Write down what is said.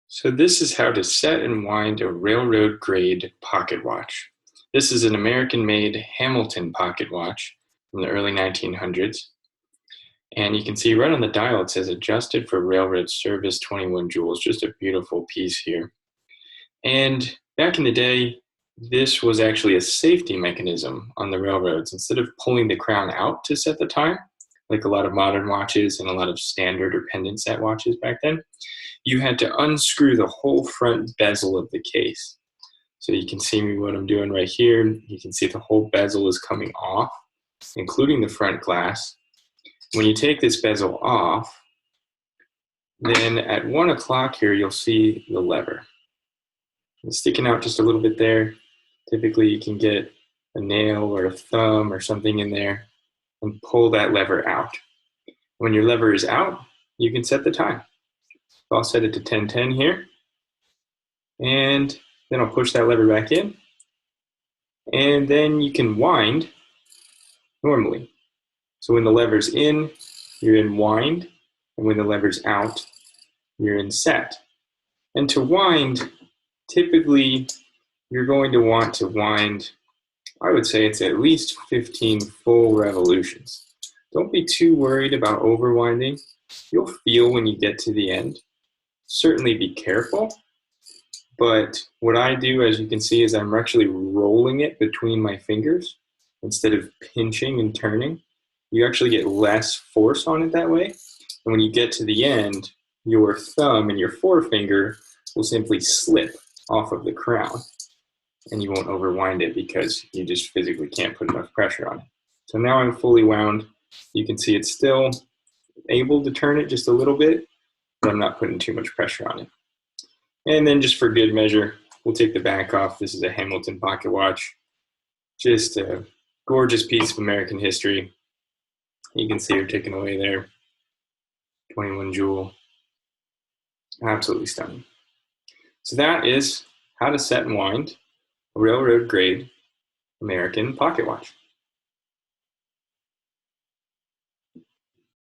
So this is how to set and wind a railroad grade pocket watch. This is an American-made Hamilton pocket watch from the early 1900s. And you can see right on the dial it says adjusted for railroad service 21 joules. Just a beautiful piece here. And back in the day, this was actually a safety mechanism on the railroads. Instead of pulling the crown out to set the time, like a lot of modern watches and a lot of standard or pendant set watches back then, you had to unscrew the whole front bezel of the case. So you can see what I'm doing right here. You can see the whole bezel is coming off, including the front glass. When you take this bezel off, then at 1 o'clock here, you'll see the lever. It's sticking out just a little bit there. Typically you can get a nail or a thumb or something in there and pull that lever out. When your lever is out, you can set the time. So I'll set it to 10:10 here. And then I'll push that lever back in. And then you can wind normally. So when the lever's in, you're in wind. And when the lever's out, you're in set. And to wind, typically you're going to want to wind, I would say it's at least 15 full revolutions. Don't be too worried about overwinding. You'll feel when you get to the end. Certainly be careful. But what I do, as you can see, is I'm actually rolling it between my fingers instead of pinching and turning. You actually get less force on it that way. And when you get to the end, your thumb and your forefinger will simply slip off of the crown. And you won't overwind it because you just physically can't put enough pressure on it. So now I'm fully wound. You can see it's still able to turn it just a little bit, but I'm not putting too much pressure on it. And then just for good measure, we'll take the back off. This is a Hamilton pocket watch. Just a gorgeous piece of American history. You can see her taken away there. 21 joule. Absolutely stunning. So that is how to set and wind a railroad grade American pocket watch.